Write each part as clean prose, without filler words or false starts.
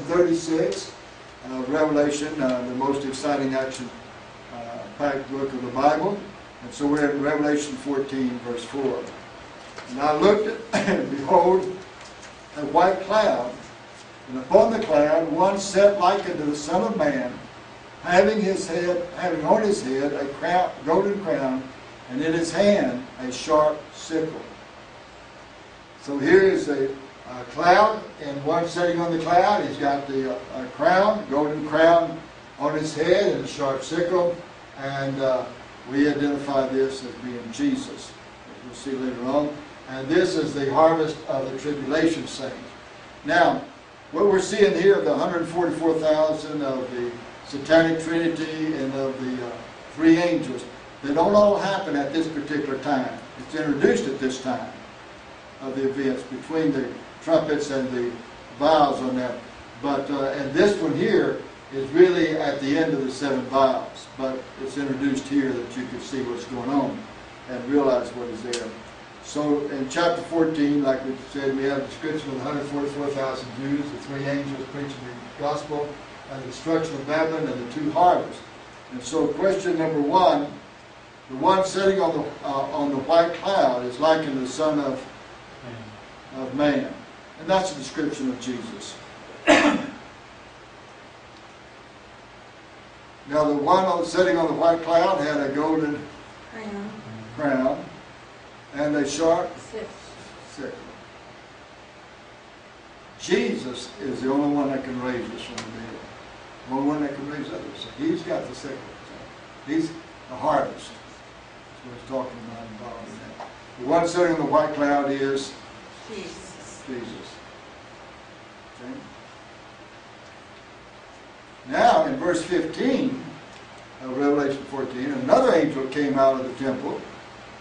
36 of Revelation, the most exciting action-packed book of the Bible. And so we're in Revelation 14, verse 4. And I looked, and behold, a white cloud, and upon the cloud one sat like unto the Son of Man, having on his head a crown, golden crown, and in his hand a sharp sickle. So here is a cloud, and one sitting on the cloud. He's got the crown, golden crown on his head, and a sharp sickle. And we identify this as being Jesus, as we'll see later on. And this is the harvest of the tribulation saints. Now, what we're seeing here of the 144,000 of the satanic trinity and of the three angels, they don't all happen at this particular time. It's introduced at this time of the events between the trumpets and the vials on that. But and this one here is really at the end of the 7 vials. But it's introduced here that you can see what's going on and realize what is there. So in chapter 14, like we said, we have a description of the 144,000 Jews, the three angels preaching the gospel, and the destruction of Babylon, and the 2 harvests. And so question number 1, the one sitting on the white cloud is likened to the Son of Man. And that's a description of Jesus. Now the one sitting on the white cloud had a golden crown and a sharp sickle. Jesus is the only one that can raise us from the dead. The only one that can raise others. He's got the sickle. He's the harvest. That's what he's talking about involved in that. The one sitting on the white cloud is Jesus. Okay. Now, in verse 15 of Revelation 14, another angel came out of the temple,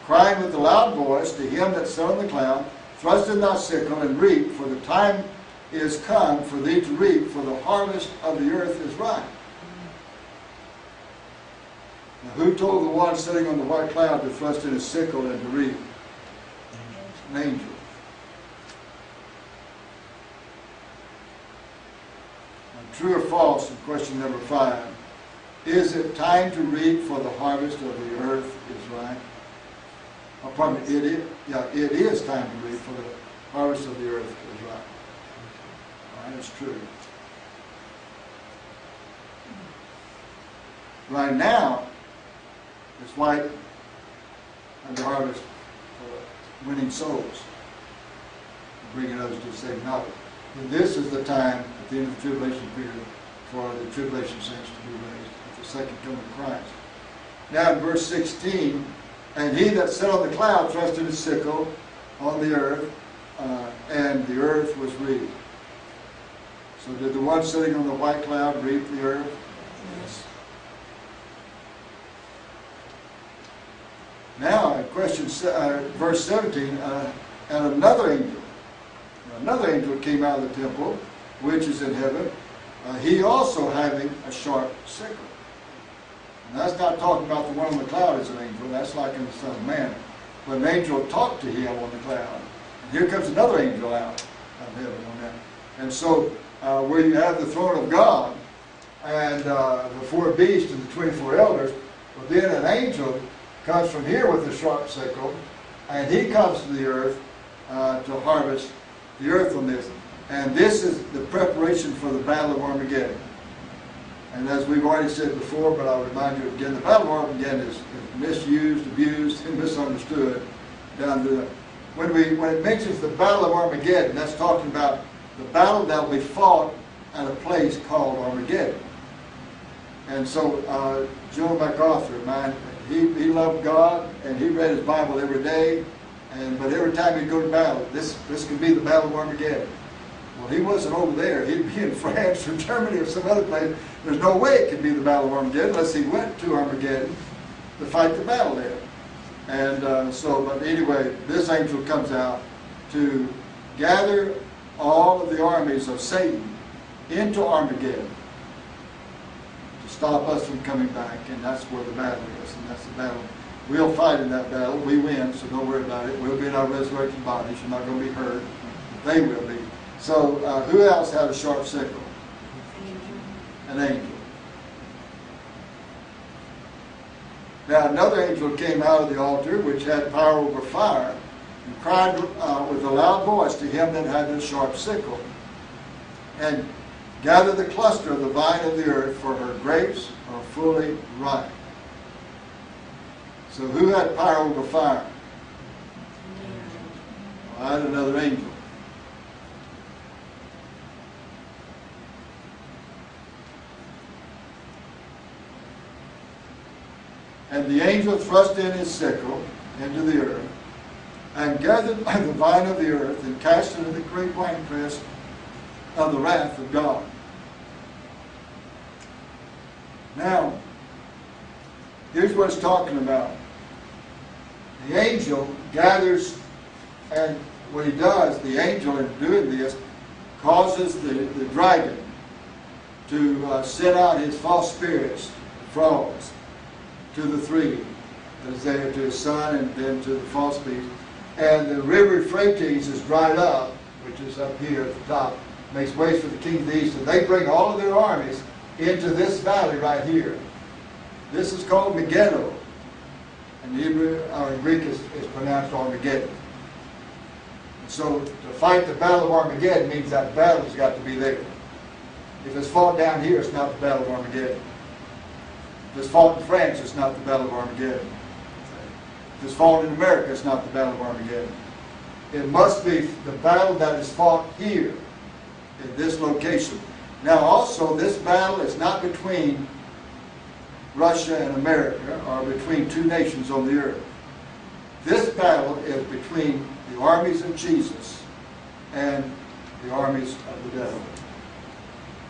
crying with a loud voice to him that sat on the cloud, Thrust in thy sickle and reap, for the time is come for thee to reap, for the harvest of the earth is ripe. Now, who told the one sitting on the white cloud to thrust in his sickle and to reap? An angel. True or false in question number 5. Is it time to reap, for the harvest of the earth is ripe? Oh, pardon me, it is time to reap, for the harvest of the earth is ripe. All right, it's true. Right now, it's white and the harvest for winning souls, bringing others to the saving knowledge. And this is the time at the end of the tribulation period for the tribulation saints to be raised at the second coming of Christ. Now in verse 16, and he that sat on the cloud thrust in his sickle on the earth, and the earth was reaped. So did the one sitting on the white cloud reap the earth? Yes. Now in verse 17, and another angel came out of the temple, which is in heaven, he also having a sharp sickle. And that's not talking about the one on the cloud as an angel. That's like in the Son of Man. But an angel talked to him on the cloud. And here comes another angel out of heaven on that. And so where you have the throne of God and the 4 beasts and the 24 elders, well, then an angel comes from here with a sharp sickle, and he comes to the earth to harvest the earth on this. And this is the preparation for the Battle of Armageddon. And as we've already said before, but I'll remind you again, the Battle of Armageddon is misused, abused, and misunderstood down to the, when it mentions the Battle of Armageddon, that's talking about the battle that will be fought at a place called Armageddon. And so Joe MacArthur, man, he loved God, and he read his Bible every day. But every time he'd go to battle, this could be the Battle of Armageddon. Well, he wasn't over there. He'd be in France or Germany or some other place. There's no way it could be the Battle of Armageddon unless he went to Armageddon to fight the battle there. And but anyway, this angel comes out to gather all of the armies of Satan into Armageddon to stop us from coming back. And that's where the battle is, and that's the battle. We'll fight in that battle. We win, so don't worry about it. We'll be in our resurrected bodies. You're not going to be hurt. They will be. So who else had a sharp sickle? an angel. Now another angel came out of the altar, which had power over fire, and cried with a loud voice to him that had the sharp sickle, and gather the cluster of the vine of the earth, for her grapes are fully ripe. So who had power over fire? Well, I had another angel. And the angel thrust in his sickle into the earth, and gathered the vine of the earth, and cast it into the great winepress of the wrath of God. Now, here's what it's talking about. The angel gathers, and what he does, the angel in doing this, causes the dragon to send out his false spirits, frogs, to the three that is there, to his son, and then to the false beast. And the river Euphrates is dried up, which is up here at the top, makes ways for the king of the east, and they bring all of their armies into this valley right here. This is called Megiddo. In Hebrew, or in Greek, is pronounced Armageddon. And so to fight the Battle of Armageddon means that battle's got to be there. If it's fought down here, it's not the Battle of Armageddon. If it's fought in France, it's not the Battle of Armageddon. If it's fought in America, it's not the Battle of Armageddon. It must be the battle that is fought here, in this location. Now also, this battle is not between Russia and America, or between two nations on the earth. This battle is between the armies of Jesus and the armies of the devil.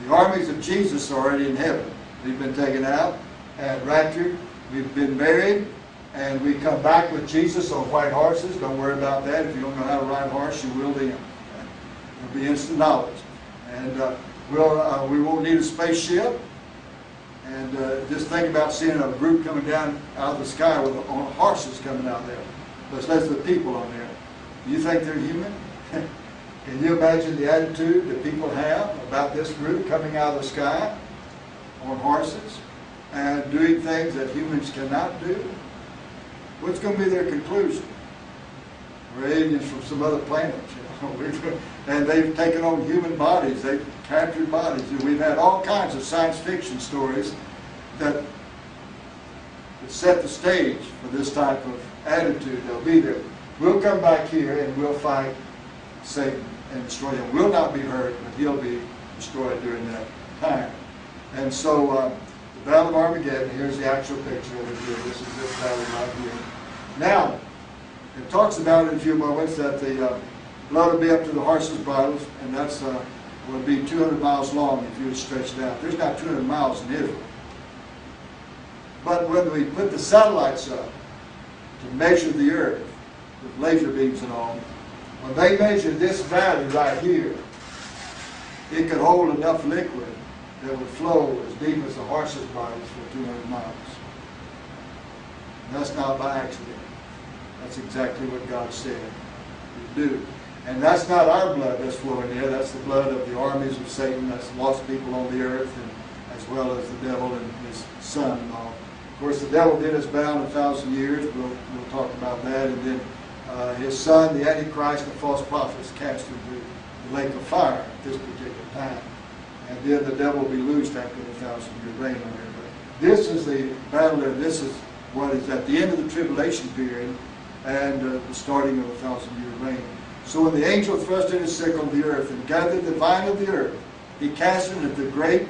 The armies of Jesus are already in heaven. We've been taken out and raptured. We've been married, and we come back with Jesus on white horses. Don't worry about that. If you don't know how to ride a horse, you will then. It'll be instant knowledge. And we won't need a spaceship. And just think about seeing a group coming down out of the sky with on horses coming out there. There's less of the people on there. Do you think they're human? Can you imagine the attitude that people have about this group coming out of the sky on horses and doing things that humans cannot do? What's going to be their conclusion? We're aliens from some other planet, you know? And they've taken on human bodies. They've captured bodies. We've had all kinds of science fiction stories that set the stage for this type of attitude. They'll be there. We'll come back here and we'll fight Satan and destroy him. We'll not be hurt, but he'll be destroyed during that time. And so the Battle of Armageddon, here's the actual picture of it here. This is this battle right here. Now, it talks about in a few moments that the blood will be up to the horses' bridles, and that's will be 200 miles long if you would stretch it out. There's not 200 miles in Israel. But when we put the satellites up to measure the earth with laser beams and all, when they measured this valley right here, it could hold enough liquid that would flow as deep as the horses' bridles for 200 miles. And that's not by accident. That's exactly what God said He'd do. And that's not our blood that's flowing there. That's the blood of the armies of Satan. That's lost people on the earth, and as well as the devil and his son and all. Of course, the devil did us bound 1,000 years. We'll talk about that. And then his son, the Antichrist, the false prophet, is cast into the lake of fire at this particular time. And then the devil will be loosed after the 1,000-year reign on everybody. This is the battle there. This is what is at the end of the tribulation period and the starting of the 1,000-year reign. So when the angel thrust in his sickle of the earth and gathered the vine of the earth, he cast it at the great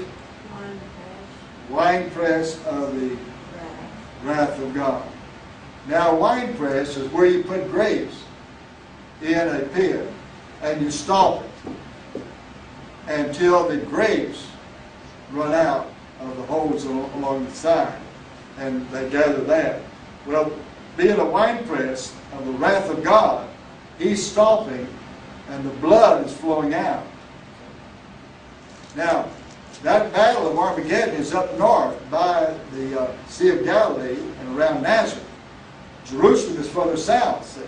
winepress of the wrath of God. Now, a winepress is where you put grapes in a pit and you stomp it until the grapes run out of the holes along the side, and they gather that. Well, being a winepress of the wrath of God, he's stomping and the blood is flowing out. Now, that battle of Armageddon is up north by the Sea of Galilee and around Nazareth. Jerusalem is further south, see.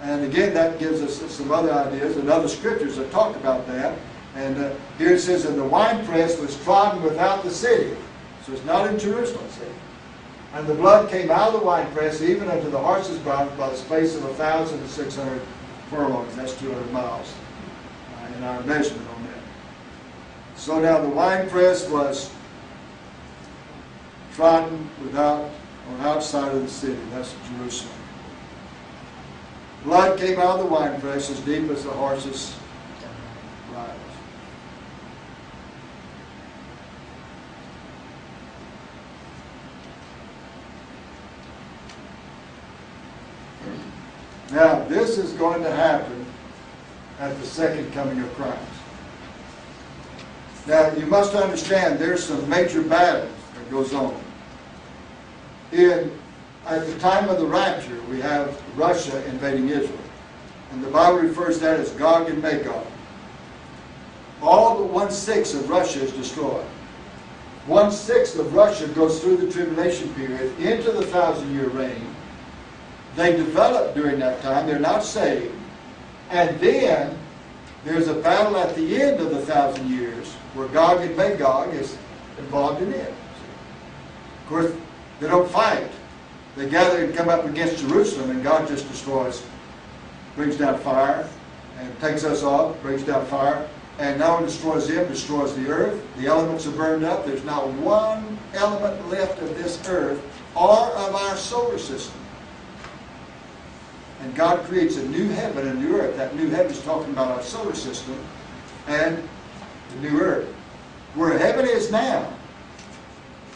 And again, that gives us some other ideas and other scriptures that talk about that. And here it says, and the winepress was trodden without the city. So it's not in Jerusalem, see. And the blood came out of the winepress, even unto the horses' bound, by the space of 1,600 furlongs. That's 200 miles in our measurement on that. So now the winepress was trodden without or outside of the city. That's Jerusalem. Blood came out of the winepress as deep as the horses' bridles. Now, this is going to happen at the second coming of Christ. Now, you must understand there's some major battles that goes on. At the time of the rapture, we have Russia invading Israel. And the Bible refers to that as Gog and Magog. All but 1/6 of Russia is destroyed. 1/6 of Russia goes through the tribulation period into the 1,000-year reign. They develop during that time. They're not saved. And then there's a battle at the end of the 1,000 years where Gog and Magog is involved in it. Of course, they don't fight. They gather and come up against Jerusalem, and God just destroys, brings down fire, and takes us off, brings down fire, and not only destroys them, destroys the earth. The elements are burned up. There's not one element left of this earth or of our solar system. And God creates a new heaven and new earth. That new heaven is talking about our solar system and the new earth. Where heaven is now,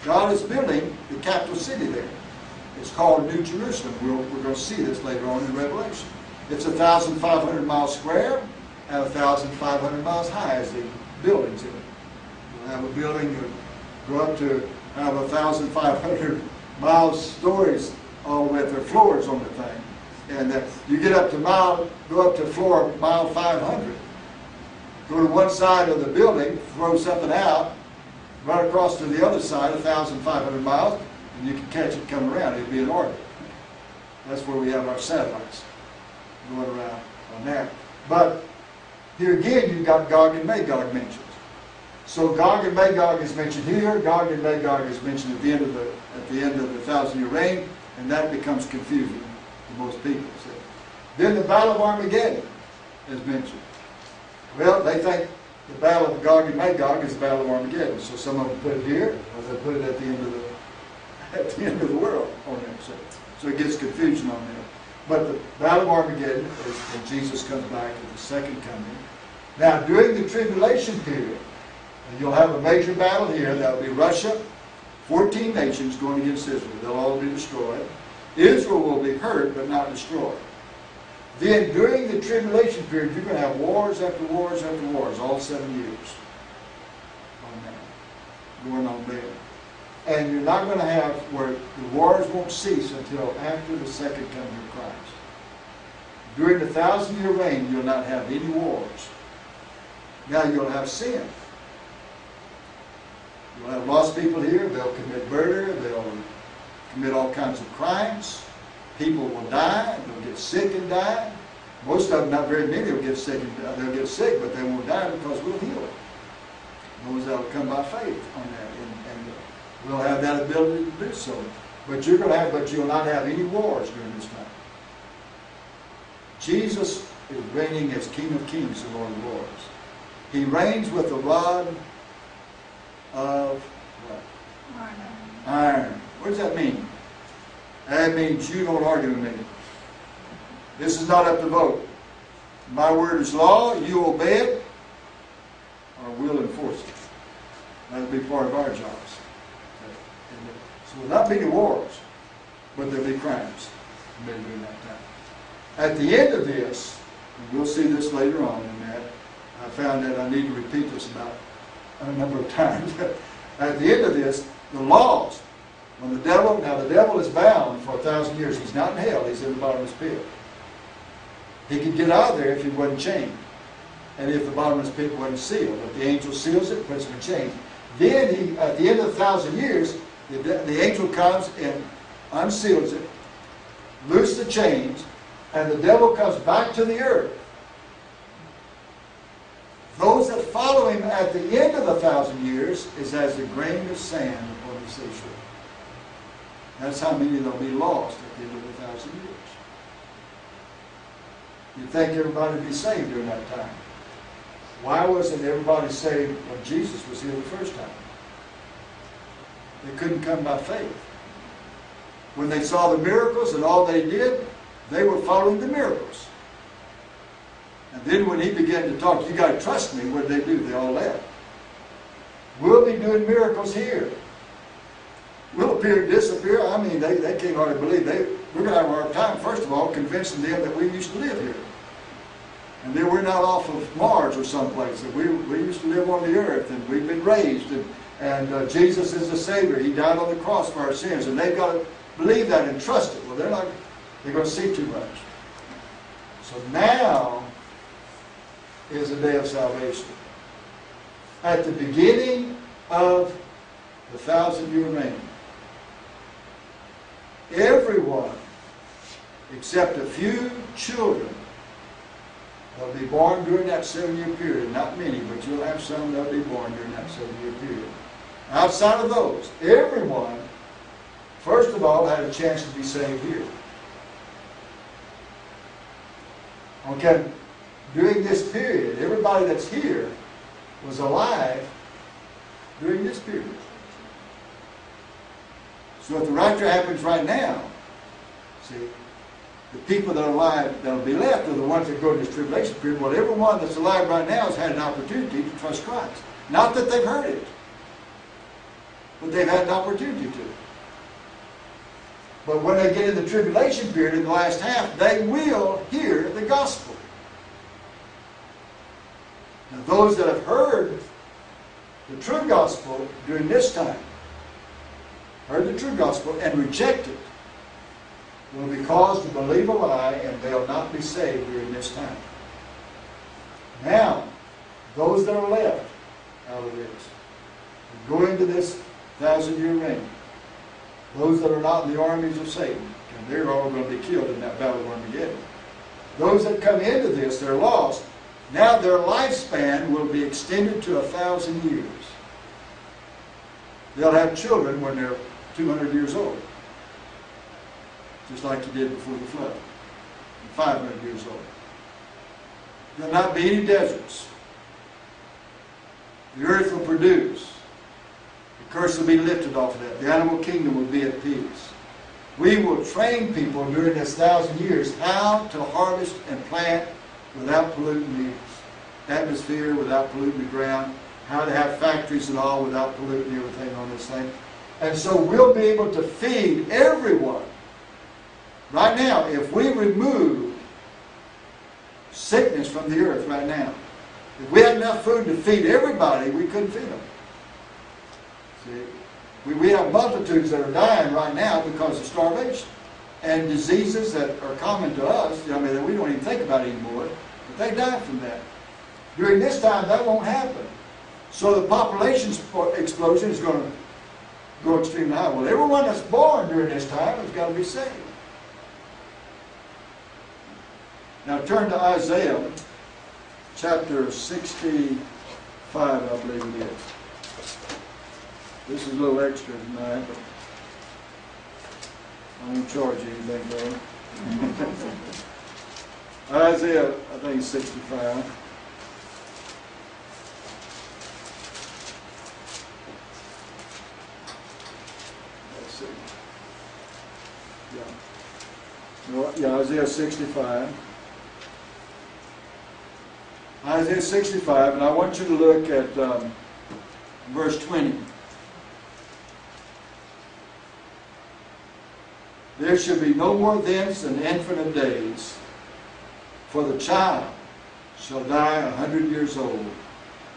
God is building the capital city there. It's called New Jerusalem. We're going to see this later on in Revelation. It's 1,500 miles square and 1,500 miles high as the buildings in it. You'll have a building that go up to have 1,500 miles stories all with their floors on the thing. And you get up to go up to floor mile 500. Go to one side of the building, throw something out, run across to the other side, 1,500 miles, and you can catch it coming around. It'll be in orbit. That's where we have our satellites going around on that. But here again, you've got Gog and Magog mentioned. So Gog and Magog is mentioned here. Gog and Magog is mentioned at the end of the 1,000-year reign, and that becomes confusing to most people. So, then the Battle of Armageddon is mentioned. Well, they think the Battle of Gog and Magog is the Battle of Armageddon. So some of them put it here, or they put it at the end of the world on there. So it gets confusion on there. But the Battle of Armageddon is when Jesus comes back at the second coming. Now, during the tribulation period, you'll have a major battle here. That'll be Russia, 14 nations going against Israel. They'll all be destroyed. Israel will be hurt, but not destroyed. Then, during the tribulation period, you're going to have wars after wars after wars, all 7 years on that, going on there. And you're not going to have where the wars won't cease until after the second coming of Christ. During the 1,000-year reign, you'll not have any wars. Now you'll have sin. You'll have lost people here. They'll commit murder. They'll commit all kinds of crimes. People will die. They'll get sick and die. Most of them, not very many, will get sick and die. They'll get sick, but they won't die because we'll heal it. Those that will come by faith on that, and we'll have that ability to do so. But you'll not have any wars during this time. Jesus is reigning as King of Kings and Lord of Lords. He reigns with a rod of what? Iron. What does that mean? That means you don't argue with me. This is not up to vote. My word is law. You obey it, or we'll enforce it. That'll be part of our jobs. So there'll not be any wars, but there'll be crimes committed during that time. At the end of this, and we'll see this later on in that, I found that I need to repeat this about a number of times. At the end of this, the laws, when the devil is bound for 1,000 years. He's not in hell, he's in the bottomless pit. He could get out of there if he wasn't chained, and if the bottomless pit wasn't sealed. But the angel seals it, puts him in chains. Then at the end of 1,000 years, the angel comes and unseals it, looses the chains, and the devil comes back to the earth. Those that follow him at the end of the 1,000 years is as a grain of sand upon the seashore. That's how many there'll be lost at the end of the 1,000 years. You'd think everybody would be saved during that time. Why wasn't everybody saved when Jesus was here the first time? They couldn't come by faith. When they saw the miracles and all they did, they were following the miracles. And then when he began to talk, you got to trust me, what did they do? They all left. We'll be doing miracles here. We'll appear and disappear. I mean, they can't hardly believe. We're going to have a hard time, first of all, convincing them that we used to live here. And then we're not off of Mars or someplace. That we used to live on the earth, and we've been raised, and Jesus is the Savior. He died on the cross for our sins, and they've got to believe that and trust it. Well, they're going to see too much. So now is the day of salvation. At the beginning of the 1,000-year reign, everyone except a few children will be born during that 7-year period. Not many, but you'll have some that will be born during that 7-year period. Outside of those, everyone, first of all, had a chance to be saved here. Okay, during this period, everybody that's here was alive during this period. So if the rapture happens right now, see, the people that are alive that will be left are the ones that go to this tribulation period. Well, everyone that's alive right now has had an opportunity to trust Christ. Not that they've heard it, but they've had an opportunity to. But when they get in the tribulation period in the last half, they will hear the gospel. Now, those that have heard the true gospel during this time, heard the true gospel and reject it, will be caused to believe a lie, and they'll not be saved during this time. Now, those that are left out of this, go into this 1,000-year reign. Those that are not in the armies of Satan, and they're all going to be killed in that battle of Armageddon. Those that come into this, they're lost. Now their lifespan will be extended to 1,000 years. They'll have children when they're 200 years old, just like you did before the flood, and 500 years old. There'll not be any deserts. The earth will produce. The curse will be lifted off of that. The animal kingdom will be at peace. We will train people during this 1,000 years how to harvest and plant without polluting the atmosphere, without polluting the ground, how to have factories and all without polluting everything on this thing. And so we'll be able to feed everyone. Right now, if we remove sickness from the earth right now, if we had enough food to feed everybody, we couldn't feed them. See, we have multitudes that are dying right now because of starvation and diseases that are common to us, I mean, that we don't even think about anymore, but they die from that. During this time, that won't happen. So the population explosion is going to go extremely high. Well, everyone that's born during this time has got to be saved. Now turn to Isaiah chapter 65, I believe it is. This is a little extra tonight, but I won't charge you anything for it. Isaiah, I think it's 65. Let's see. Yeah, Isaiah 65. Isaiah 65, and I want you to look at verse 20. There shall be no more thence an infant of days, for the child shall die 100 years old.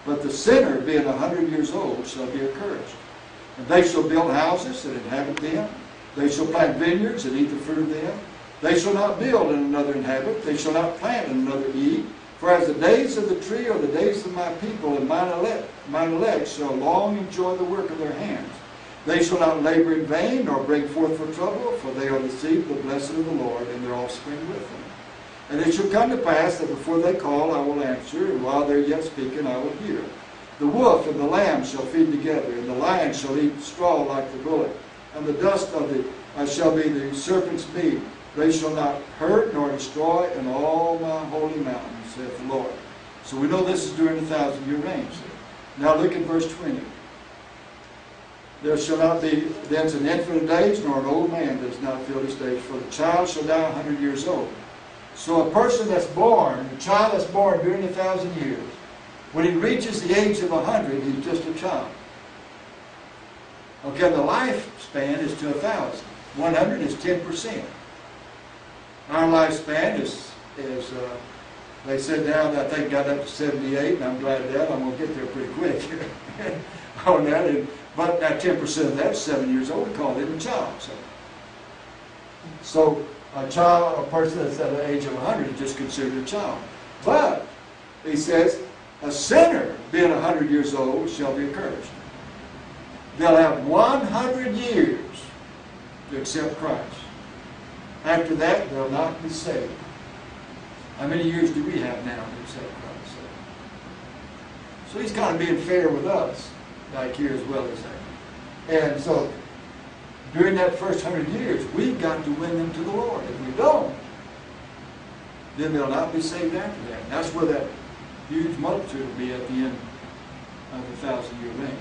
But the sinner, being 100 years old, shall be accursed. And they shall build houses and inhabit them. They shall plant vineyards and eat the fruit of them. They shall not build and another inhabit. They shall not plant and another eat. For as the days of the tree are the days of my people, and mine elect shall long enjoy the work of their hands. They shall not labor in vain, nor bring forth for trouble, for they are the seed of the blessed of the Lord, and their offspring with them. And it shall come to pass that before they call, I will answer, and while they're yet speaking, I will hear. The wolf and the lamb shall feed together, and the lion shall eat straw like the bullock, and the dust of the shall be the serpent's meat. They shall not hurt nor destroy in all my holy mountain, saith the Lord. So we know this is during the 1,000-year reign. Now look at verse 20. There shall not be thence an infant of age, nor an old man that is not filled his days, for the child shall die 100 years old. So a person that's born, a child that's born during the 1,000 years, when he reaches the age of 100, he's just a child. Okay, the lifespan is to 1,000. 100 is 10%. Our lifespan is they said now that I think got up to 78, and I'm glad of that. I'm going to get there pretty quick on that. But that 10% of that is 7 years old. We call him a child. So a child, a person that's at the age of 100 is just considered a child. But he says, a sinner being 100 years old shall be accursed. They'll have 100 years to accept Christ. After that, they'll not be saved. How many years do we have now to accept Christ? So he's kind of being fair with us, like here as well as there. And so, during that first 100 years, we've got to win them to the Lord. If we don't, then they'll not be saved after that. And that's where that huge multitude will be at the end of the 1,000-year reign.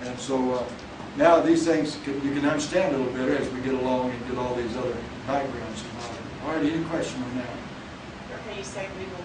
And so now these things you can understand a little better as we get along and get all these other backgrounds. All right, any question on that? Okay, you say we will